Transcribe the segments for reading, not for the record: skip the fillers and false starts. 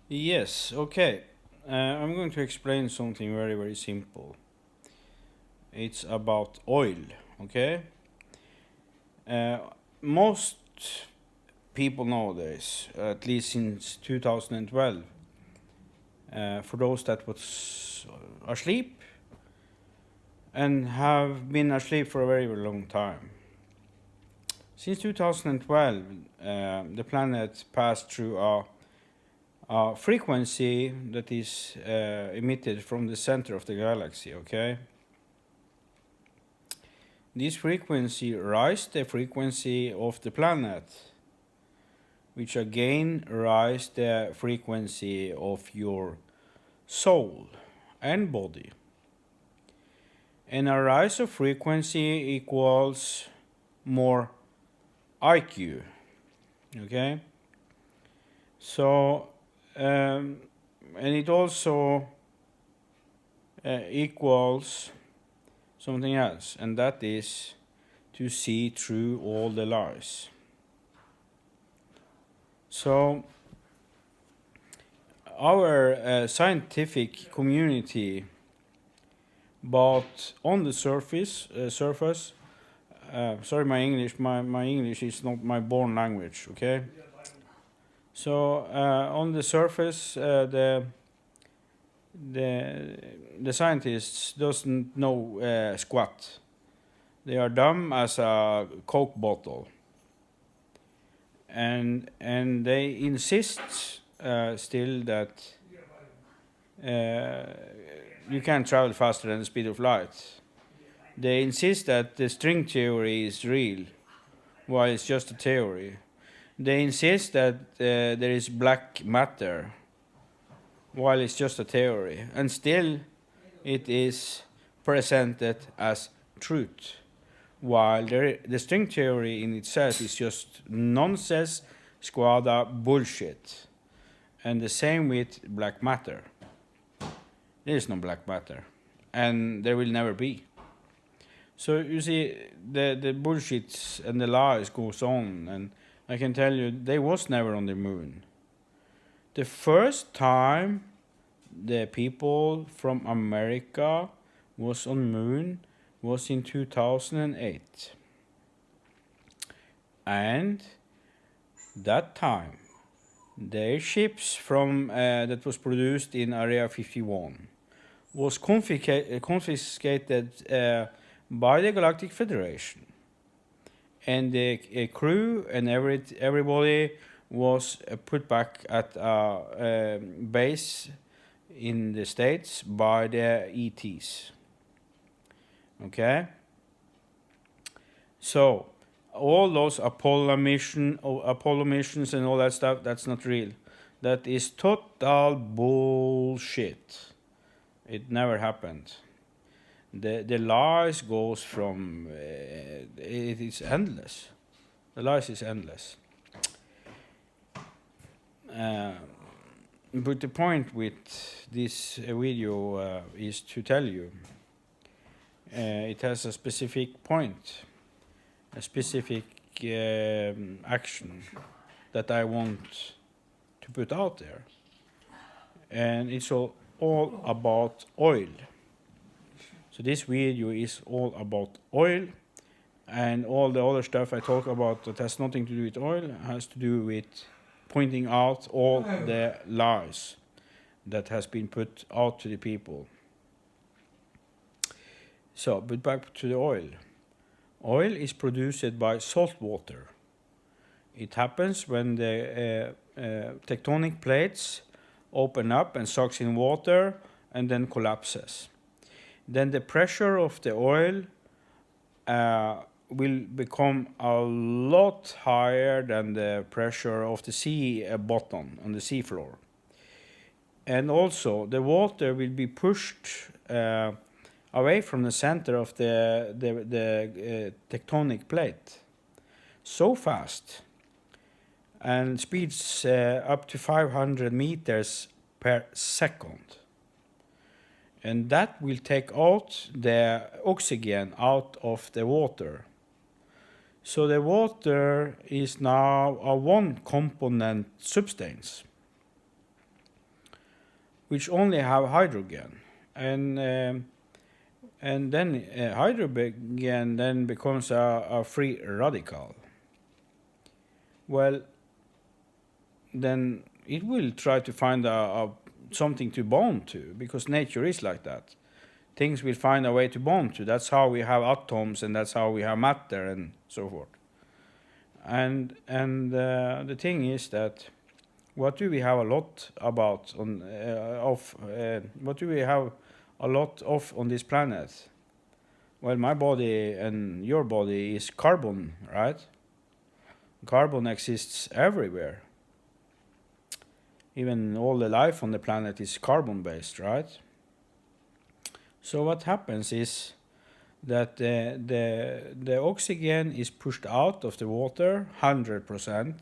Yes, okay. I'm going to explain something very, very simple. It's about oil, okay? Uh, Most people nowadays, at least since 2012, for those that was asleep and have been asleep for a very, very long time. Since 2012, the planet passed through a frequency that is emitted from the center of the galaxy, okay? This frequency rise the frequency of the planet, which again rise the frequency of your soul and body. And a rise of frequency equals more IQ, okay? So, and it also equals something else, and that is to see through all the lies. So, our scientific community, but on the surface, sorry, my English is not my born language, okay? So, on the surface, the the scientists doesn't know squat. They are dumb as a Coke bottle, and they insist still that uh, you can't travel faster than the speed of light. They insist that the string theory is real, while it's just a theory. They insist that there is black matter, while it's just a theory, and still it is presented as truth, while the string theory in itself is just nonsense, squadra bullshit. And the same with black matter. There is no black matter, and there will never be. So you see, the bullshits and the lies goes on, and I can tell you, they was never on the moon. The first time the people from America was on moon was in 2008. And that time, the ships from that was produced in Area 51 was confiscated by the Galactic Federation, and the crew and everybody was put back at a base in the States by the ETs. Okay? So, all those Apollo missions and all that stuff, that's not real. That is total bullshit. It never happened. The lies goes from, it is endless. The lies is endless. But the point with this video is to tell you, it has a specific point, a specific action that I want to put out there. And it's all about oil. So this video is all about oil, and all the other stuff I talk about that has nothing to do with oil has to do with pointing out all the lies that has been put out to the people. So, but back to the oil. Oil is produced by salt water. It happens when the tectonic plates open up and sucks in water and then collapses. Then the pressure of the oil will become a lot higher than the pressure of the sea bottom on the sea floor. And also the water will be pushed away from the center of the tectonic plate so fast, and speeds up to 500 meters per second. And that will take out the oxygen out of the water. So the water is now a one component substance. which only have hydrogen, and then hydrogen then becomes a free radical. Well, then it will try to find something to bond to, because nature is like that. Things will find a way to bond to. That's how we have atoms, and that's how we have matter, and so forth. And the thing is that what do we have a lot about on what do we have a lot of on this planet? Well, my body and your body is carbon, right? Carbon exists everywhere. Even all the life on the planet is carbon based, right? So what happens is that the oxygen is pushed out of the water, 100%,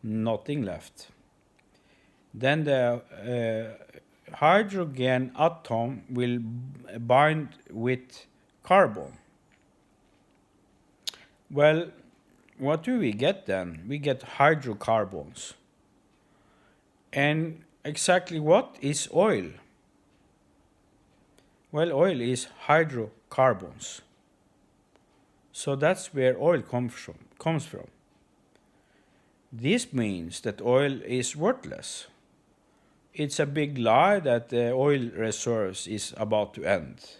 nothing left. Then the hydrogen atom will bind with carbon. Well, what do we get then? We get hydrocarbons. And exactly what is oil? Well, oil is hydrocarbons. So that's where oil comes from. This means that oil is worthless. It's a big lie that the oil reserves is about to end.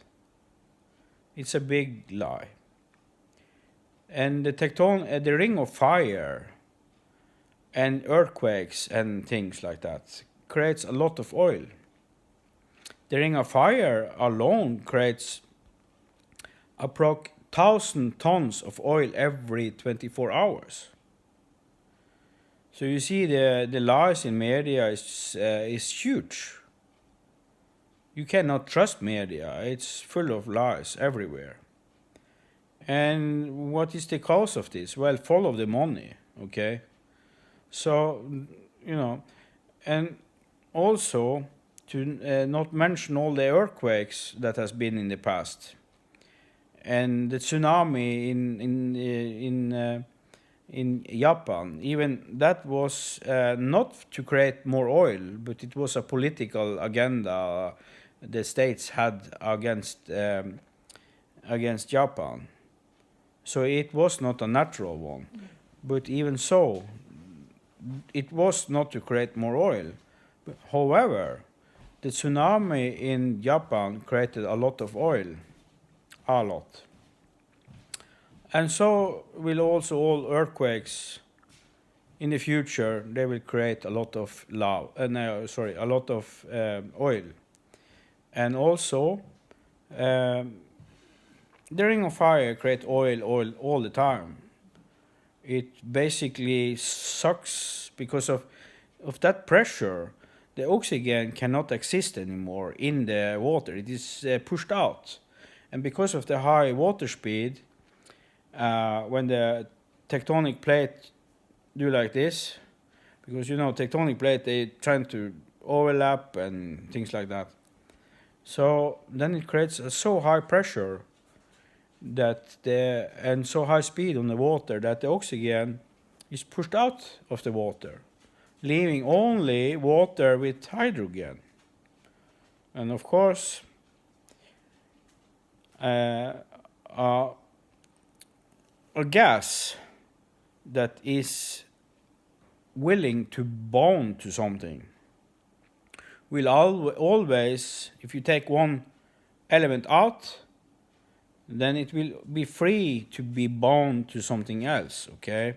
It's a big lie. And the ring of fire and earthquakes and things like that creates a lot of oil. The ring of fire alone creates approximately 1,000 tons of oil every 24 hours. So you see the lies in media is huge. You cannot trust media. It's full of lies everywhere. And what is the cause of this? Well, follow the money, okay? So, and also to not mention all the earthquakes that has been in the past, and the tsunami in Japan. Even that was not to create more oil, but it was a political agenda the states had against Japan. So it was not a natural one. But even so, it was not to create more oil. However, the tsunami in Japan created a lot of oil. A lot. And so will also all earthquakes in the future. They will create a lot of a lot of oil. And also, the ring of fire creates oil all the time. It basically sucks because of that pressure. The oxygen cannot exist anymore in the water. It is pushed out. And because of the high water speed, when the tectonic plate do like this, because tectonic plate, they trying to overlap and things like that. So then it creates a so high pressure and so high speed on the water that the oxygen is pushed out of the water, leaving only water with hydrogen. And of course, a gas that is willing to bond to something will always, if you take one element out, then it will be free to be bound to something else, okay?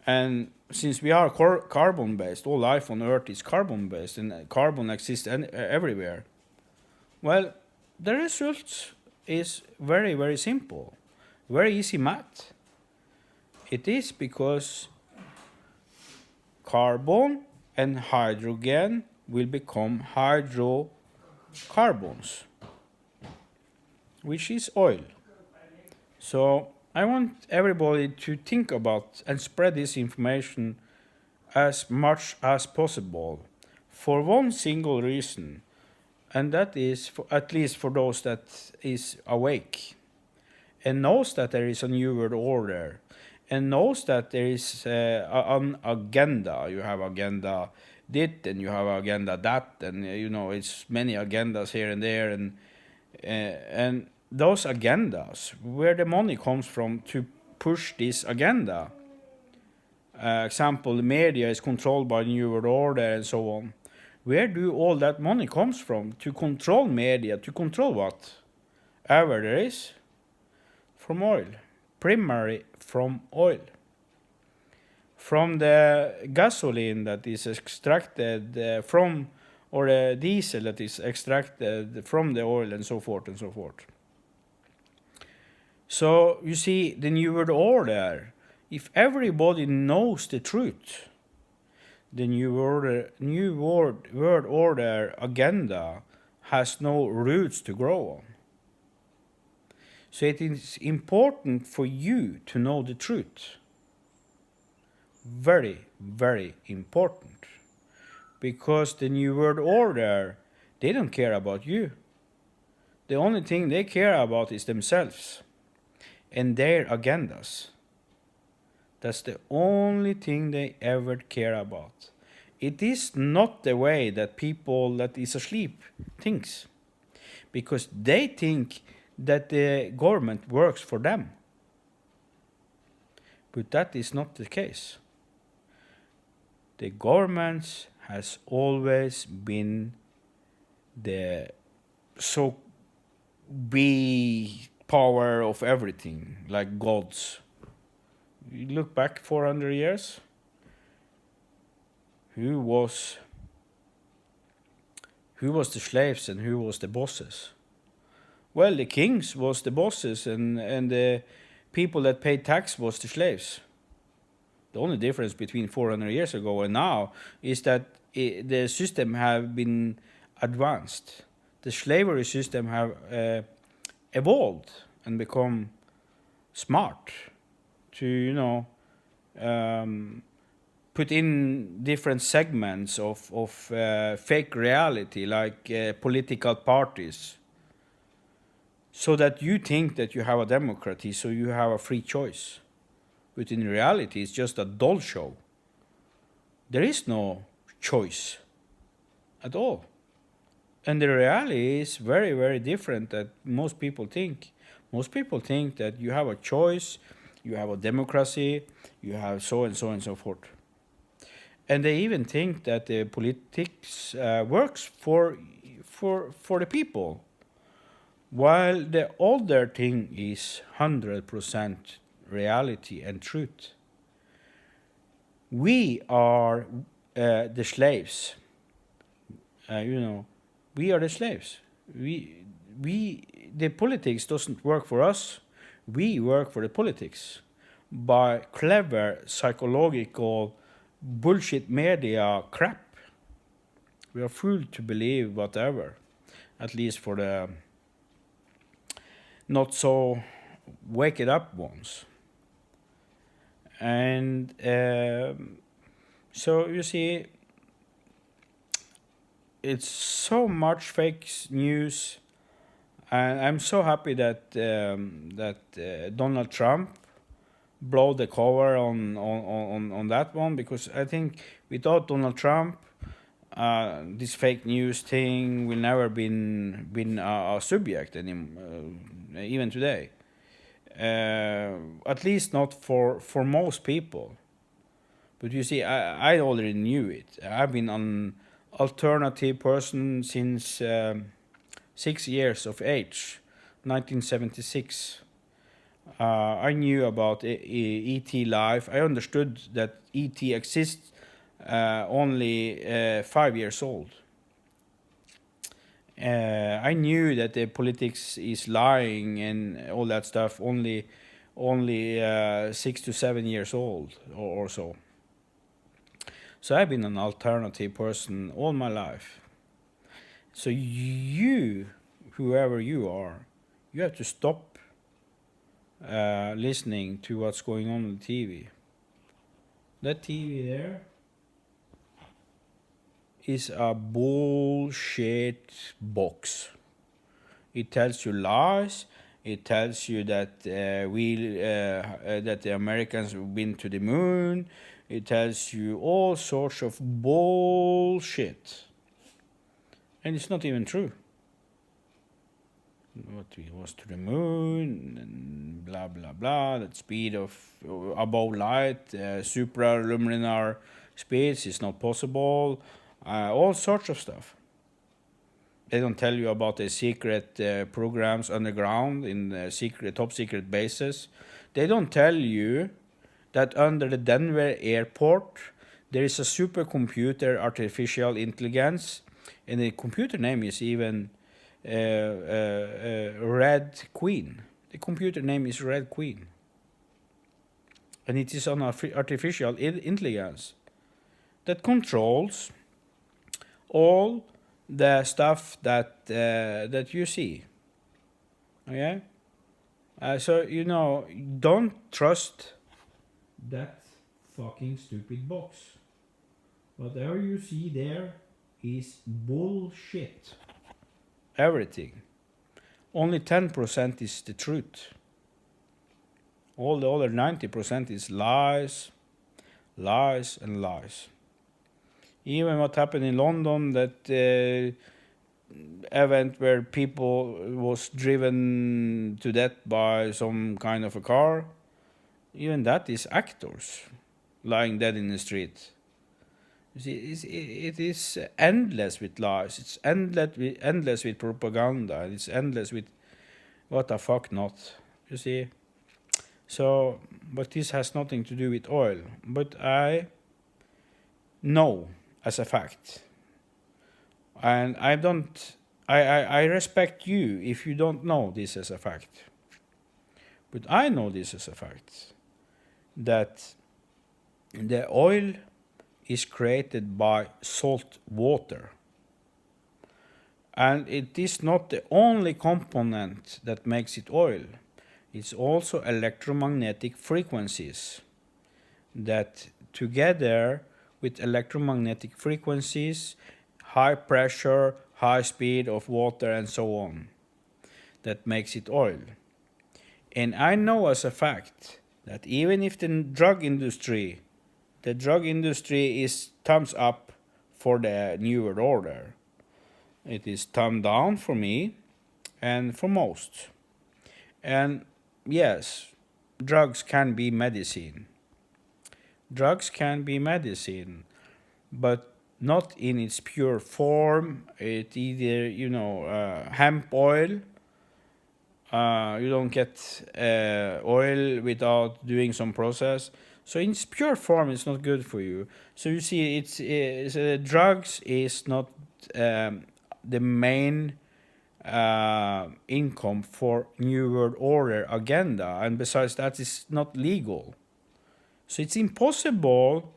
And since we are carbon-based, all life on Earth is carbon-based, and carbon exists everywhere, well, the result is very, very simple. Very easy math. It is because carbon and hydrogen will become hydrocarbons, which is oil. So I want everybody to think about and spread this information as much as possible for one single reason, and that is at least for those that is awake and knows that there is a new world order and knows that there is an agenda. You have agenda dit, and you have agenda that, and it's many agendas here and there, and those agendas, where the money comes from to push this agenda. Example, the media is controlled by New World Order and so on. Where do all that money comes from to control media, to control what? Ever there is? From oil. Primarily from oil. From the gasoline that is extracted from, or the diesel that is extracted from the oil, and so forth and so forth. So you see, the New World Order, if everybody knows the truth, the New World Order agenda has no roots to grow on. So it is important for you to know the truth. Very, very important. Because the New World Order, they don't care about you. The only thing they care about is themselves and their agendas. That's the only thing they ever care about. It is not the way that people that is asleep thinks. Because they think that the government works for them. But that is not the case. The government has always been the be power of everything, like gods. You look back 400 years, who was the slaves and who was the bosses? Well, the kings was the bosses, and the people that paid tax was the slaves. The only difference between 400 years ago and now is that the system have been advanced. The slavery system have evolved and become smart to, put in different segments of fake reality, like political parties, so that you think that you have a democracy, so you have a free choice. But in reality, it's just a doll show. There is no choice at all. And the reality is very, very different than most people think. Most people think that you have a choice, you have a democracy, you have so and so and so forth. And they even think that the politics works for the people, while the older thing is 100% reality and truth. We are the slaves. We are the slaves. The politics doesn't work for us. We work for the politics by clever psychological bullshit media crap. We are fooled to believe whatever, at least for the not so wake it up ones. And so you see, it's so much fake news, and I'm so happy that Donald Trump blow the cover on that one, because I think without Donald Trump, this fake news thing will never been a subject even today. At least not for most people. But you see, I already knew it. I've been an alternative person since 6 years of age, 1976. I knew about ET life. I understood that ET exists only 5 years old. I knew that the politics is lying and all that stuff only 6 to 7 years old or so. So I've been an alternative person all my life. So you, whoever you are, you have to stop listening to what's going on the TV. That TV there is a bullshit box. It tells you lies. It tells you that that the Americans have been to the moon. It tells you all sorts of bullshit, and it's not even true. What we was to the moon and blah blah blah. That speed of above light, supraluminar speeds is not possible. All sorts of stuff. They don't tell you about the secret programs underground in top secret bases. They don't tell you that under the Denver airport there is a supercomputer artificial intelligence, and the computer name is even Red Queen. The computer name is Red Queen, and it is an artificial intelligence that controls all the stuff that you see. Okay, so don't trust that fucking stupid box. Whatever you see there is bullshit. Everything. Only 10% is the truth. All the other 90% is lies, lies, and lies. Even what happened in London, that event where people was driven to death by some kind of a car, even that is actors lying dead in the street. You see, it is endless with lies. It's endless with propaganda. It's endless with what the fuck not. You see. So, but this has nothing to do with oil. But I know as a fact, and I don't. I respect you if you don't know this as a fact. But I know this as a fact, that the oil is created by salt water. And it is not the only component that makes it oil. It's also electromagnetic frequencies that together with electromagnetic frequencies, high pressure, high speed of water and so on, that makes it oil. And I know as a fact that even if the drug industry is thumbs up for the New World Order, it is thumb down for me and for most. And yes, drugs can be medicine. Drugs can be medicine, but not in its pure form. It either, hemp oil. You don't get oil without doing some process. So in its pure form, it's not good for you. So you see, drugs is not the main income for New World Order agenda, and besides that, it's not legal. So it's impossible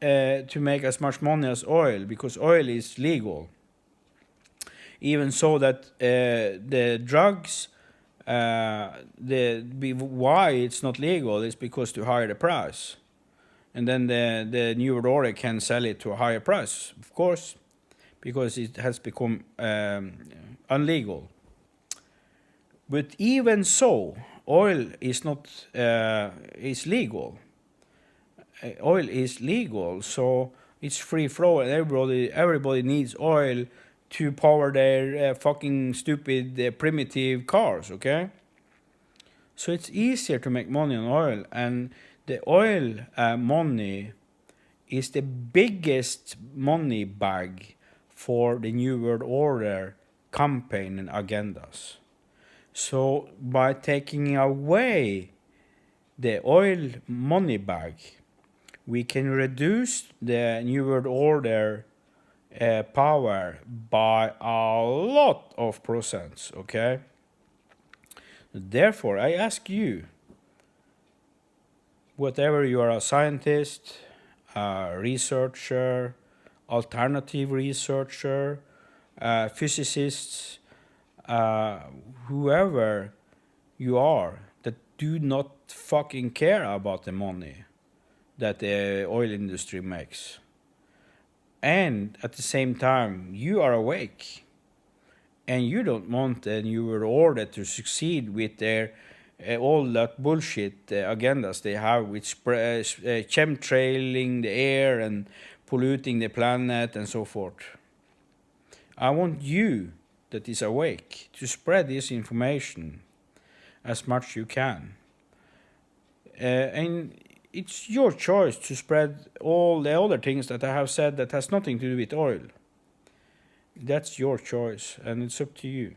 to make as much money as oil, because oil is legal. Even so that the drugs, why it's not legal is because to higher the price. And then the New World Order can sell it to a higher price, of course, because it has become unlegal. But even so, oil is not is legal. Oil is legal, so it's free flow, and everybody needs oil to power their fucking stupid primitive cars. Okay, so it's easier to make money on oil, and the oil money is the biggest money bag for the New World Order campaign and agendas. So by taking away the oil money bag, we can reduce the New World Order power by a lot of percents, okay? Therefore, I ask you, whatever you are, a scientist, a researcher, alternative researcher, physicists, whoever you are, that do not fucking care about the money that the oil industry makes. And at the same time, you are awake and you don't want a new world order to succeed with their all that bullshit agendas they have with chemtrailing the air and polluting the planet and so forth. I want you that is awake to spread this information as much you can. And it's your choice to spread all the other things that I have said that has nothing to do with oil. That's your choice, and it's up to you.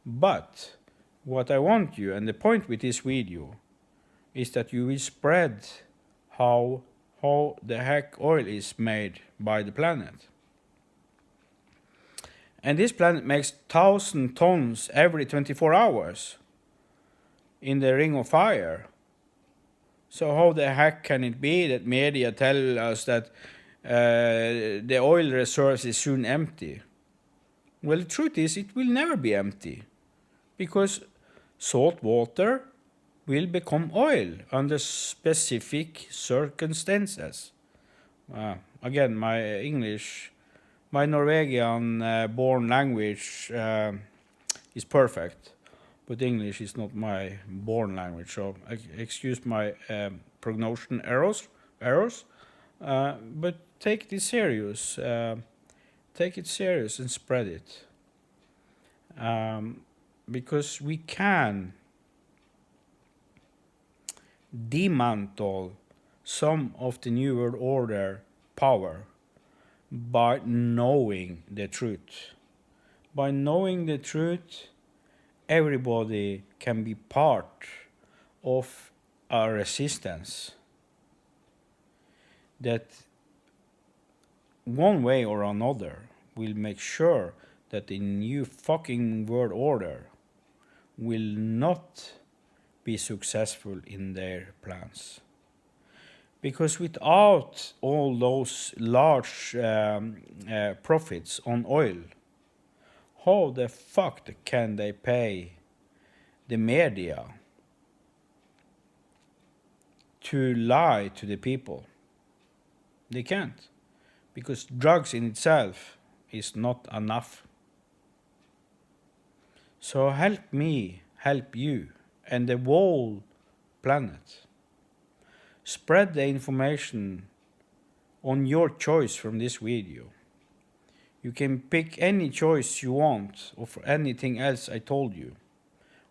But what I want you, and the point with this video, is that you will spread how the heck oil is made by the planet. And this planet makes 1,000 tons every 24 hours in the ring of fire. So how the heck can it be that media tell us that the oil reserves is soon empty? Well, the truth is it will never be empty, because salt water will become oil under specific circumstances. Again, my Norwegian born language is perfect, but English is not my born language, so excuse my pronunciation errors. But take this serious. Take it serious and spread it. Because we can dismantle some of the New World Order power by knowing the truth. By knowing the truth, everybody can be part of a resistance that one way or another will make sure that the new fucking world order will not be successful in their plans. Because without all those large profits on oil, how the fuck can they pay the media to lie to the people? They can't, because drugs in itself is not enough. So help me, help you, and the whole planet. Spread the information on your choice from this video. You can pick any choice you want of anything else I told you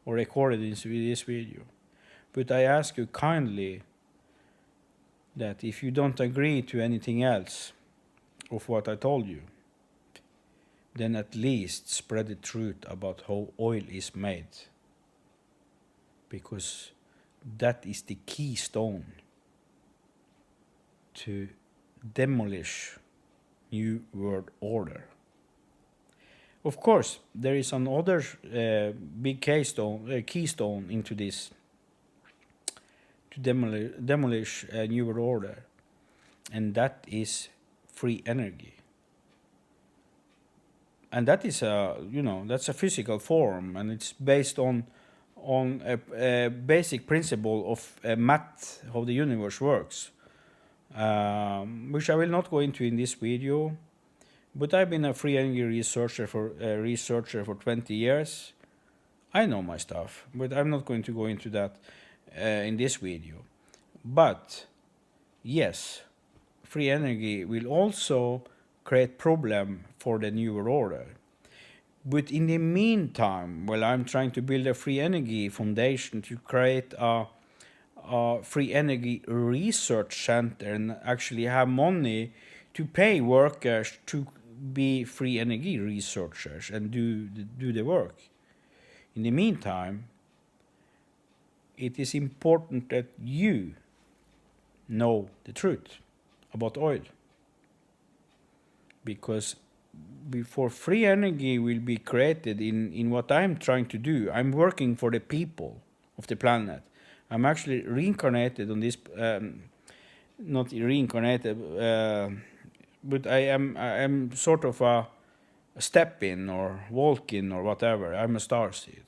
or recorded in this video. But I ask you kindly that if you don't agree to anything else of what I told you, then at least spread the truth about how oil is made. Because that is the keystone to demolish New World Order. Of course, there is another big keystone into this to demolish New World Order, and that is free energy. And that is that's a physical form, and it's based on a basic principle of math, how the universe works, which I will not go into in this video. But I've been a free energy researcher for 20 years. I know my stuff, but I'm not going to go into that in this video. But yes, free energy will also create problem for the New World Order. But in the meantime, while I'm trying to build a free energy foundation to create a free energy research center and actually have money to pay workers to be free energy researchers and do the work. In the meantime, it is important that you know the truth about oil. Because before free energy will be created in what I'm trying to do, I'm working for the people of the planet. I'm actually reincarnated on this, not reincarnated, but I am sort of a step in or walk in or whatever. I'm a starseed.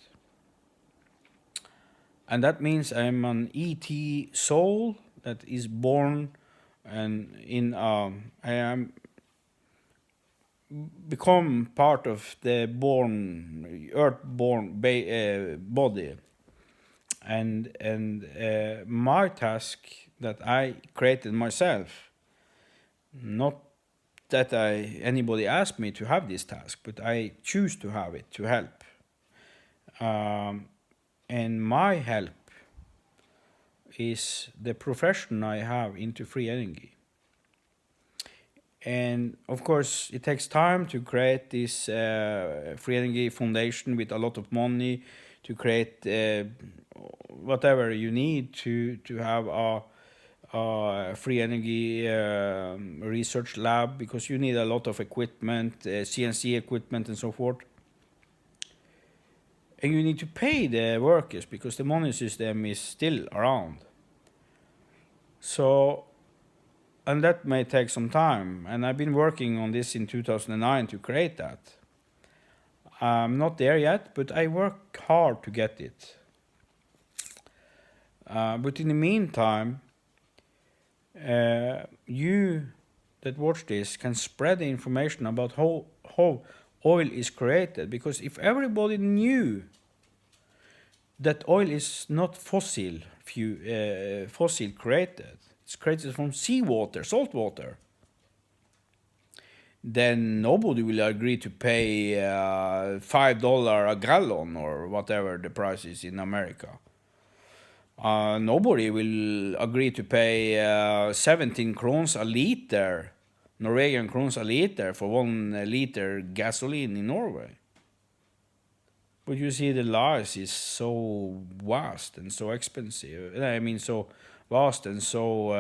And that means I'm an ET soul that is born and I am become part of the born earth-born body, and my task that I created myself, not that anybody asked me to have this task, but I choose to have it to help. And my help is the profession I have into free energy. And of course, it takes time to create this free energy foundation with a lot of money to create whatever you need to have a free energy research lab, because you need a lot of equipment, CNC equipment and so forth. And you need to pay the workers because the money system is still around. So, and that may take some time. And I've been working on this in 2009 to create that. I'm not there yet, but I work hard to get it. But in the meantime, you that watch this can spread the information about how oil is created, because if everybody knew that oil is not fossil created, it's created from seawater, salt water, then nobody will agree to pay $5 a gallon or whatever the price is in America. Nobody will agree to pay 17 krones a liter, Norwegian krones a liter, for 1 liter gasoline in Norway. But you see, the lies is so vast and so expensive. I mean, so vast and so